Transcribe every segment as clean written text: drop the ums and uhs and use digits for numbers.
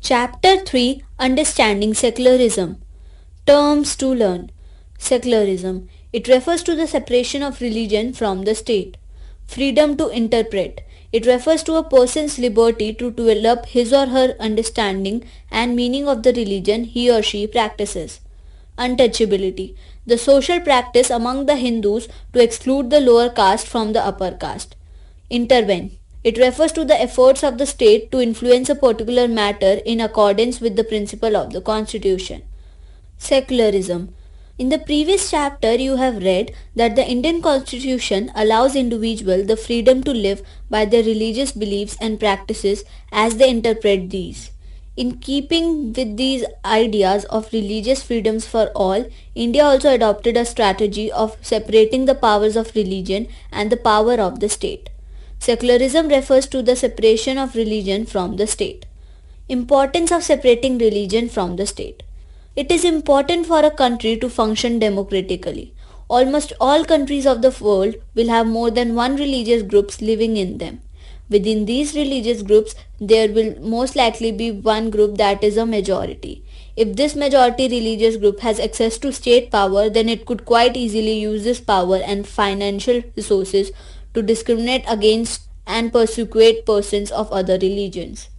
Chapter 3, Understanding Secularism. Terms to learn. Secularism. It refers to the separation of religion from the state. Freedom to interpret. It refers to a person's liberty to develop his or her understanding and meaning of the religion he or she practices. Untouchability. The social practice among the Hindus to exclude the lower caste from the upper caste. Intervene. It refers to the efforts of the state to influence a particular matter in accordance with the principle of the constitution. Secularism. In the previous chapter you have read that the Indian constitution allows individuals the freedom to live by their religious beliefs and practices as they interpret these. In keeping with these ideas of religious freedoms for all, India also adopted a strategy of separating the powers of religion and the power of the state. Secularism refers to the separation of religion from the state. Importance of separating religion from the state. It is important for a country to function democratically. Almost all countries of the world will have more than one religious groups living in them. Within these religious groups, there will most likely be one group that is a majority. If this majority religious group has access to state power, then it could quite easily use this power and financial resources to discriminate against and persecute persons of other religions.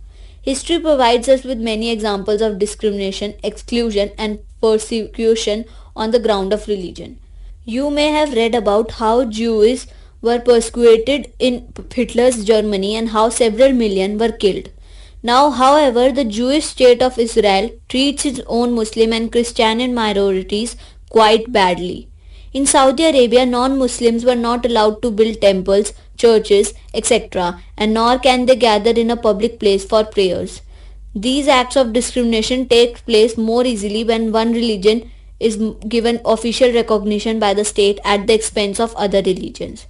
History provides us with many examples of discrimination, exclusion, and persecution on the ground of religion. You may have read about how Jews were persecuted in Hitler's Germany and how several million were killed. Now, however, the Jewish state of Israel treats its own Muslim and Christian minorities quite badly. In Saudi Arabia, non-Muslims were not allowed to build temples, churches, etc., and nor can they gather in a public place for prayers. These acts of discrimination take place more easily when one religion is given official recognition by the state at the expense of other religions.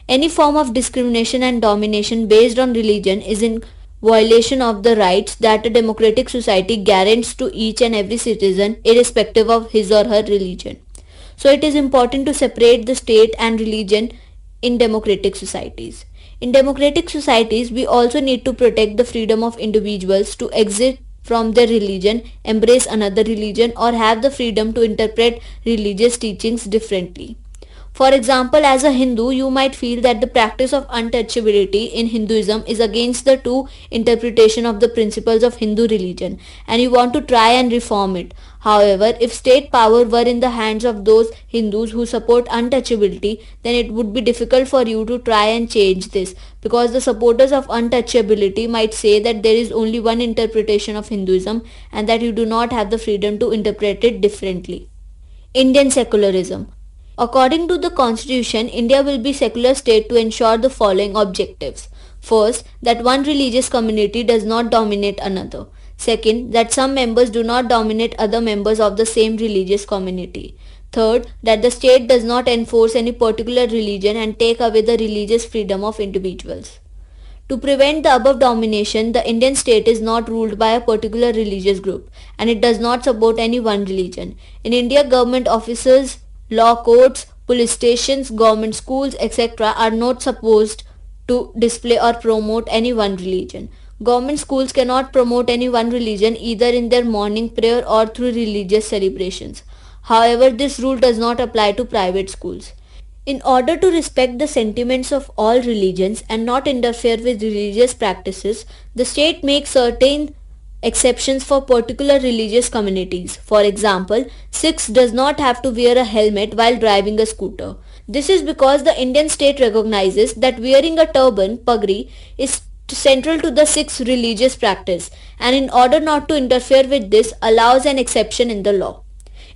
Any form of discrimination and domination based on religion is in violation of the rights that a democratic society guarantees to each and every citizen irrespective of his or her religion. So it is important to separate the state and religion in democratic societies. In democratic societies, we also need to protect the freedom of individuals to exit from their religion, embrace another religion, or have the freedom to interpret religious teachings differently. For example, as a Hindu, you might feel that the practice of untouchability in Hinduism is against the true interpretation of the principles of Hindu religion and you want to try and reform it. However, if state power were in the hands of those Hindus who support untouchability, then it would be difficult for you to try and change this because the supporters of untouchability might say that there is only one interpretation of Hinduism and that you do not have the freedom to interpret it differently. Indian secularism. According to the constitution, India will be a secular state to ensure the following objectives. First, that one religious community does not dominate another. Second, that some members do not dominate other members of the same religious community. Third, that the state does not enforce any particular religion and take away the religious freedom of individuals. To prevent the above domination, the Indian state is not ruled by a particular religious group and it does not support any one religion. In India, government officers, law courts, police stations, government schools, etc. are not supposed to display or promote any one religion. Government schools cannot promote any one religion either in their morning prayer or through religious celebrations. However, this rule does not apply to private schools. In order to respect the sentiments of all religions and not interfere with religious practices, the state makes certain exceptions for particular religious communities. For example, Sikhs does not have to wear a helmet while driving a scooter. This is because the Indian state recognizes that wearing a turban, pagri, is central to the Sikhs religious practice and in order not to interfere with this allows an exception in the law.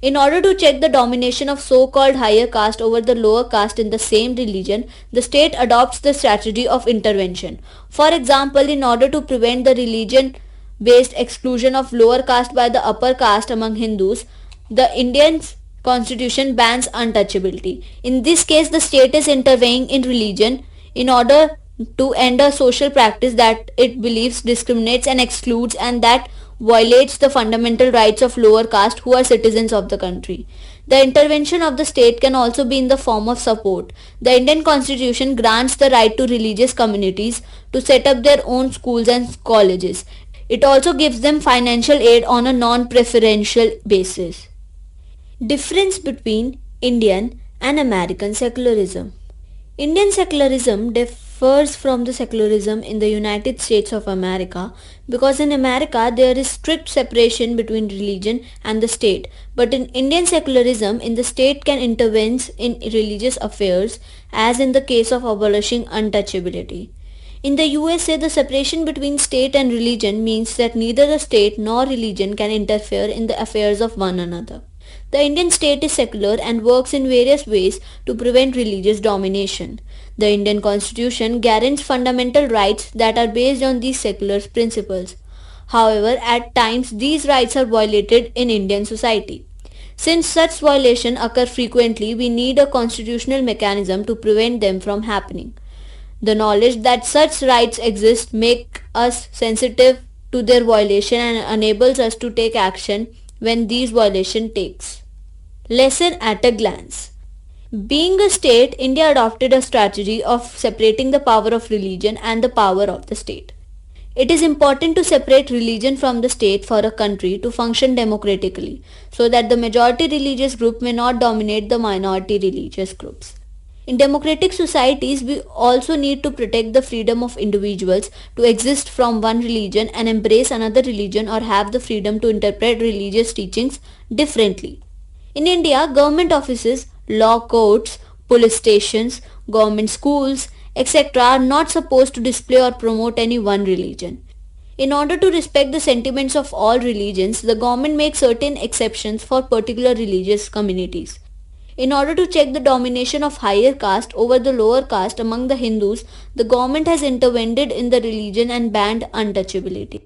In order to check the domination of so-called higher caste over the lower caste in the same religion, the state adopts the strategy of intervention. For example, in order to prevent the religion-based exclusion of lower caste by the upper caste among Hindus, the Indian constitution bans untouchability. In this case, the state is intervening in religion in order to end a social practice that it believes discriminates and excludes and that violates the fundamental rights of lower caste who are citizens of the country. The intervention of the state can also be in the form of support. The Indian constitution grants the right to religious communities to set up their own schools and colleges. It also gives them financial aid on a non-preferential basis. Difference between Indian and American secularism. Indian secularism differs from the secularism in the United States of America because in America there is strict separation between religion and the state, but in Indian secularism in the state can intervene in religious affairs as in the case of abolishing untouchability. In the USA, the separation between state and religion means that neither the state nor religion can interfere in the affairs of one another. The Indian state is secular and works in various ways to prevent religious domination. The Indian constitution guarantees fundamental rights that are based on these secular principles. However, at times these rights are violated in Indian society. Since such violations occur frequently, we need a constitutional mechanism to prevent them from happening. The knowledge that such rights exist makes us sensitive to their violation and enables us to take action when these violations takes. Lesson at a glance. Being a state, India adopted a strategy of separating the power of religion and the power of the state. It is important to separate religion from the state for a country to function democratically so that the majority religious group may not dominate the minority religious groups. In democratic societies, we also need to protect the freedom of individuals to exist from one religion and embrace another religion or have the freedom to interpret religious teachings differently. In India, government offices, law courts, police stations, government schools, etc. are not supposed to display or promote any one religion. In order to respect the sentiments of all religions, the government makes certain exceptions for particular religious communities. In order to check the domination of higher caste over the lower caste among the Hindus, the government has intervened in the religion and banned untouchability.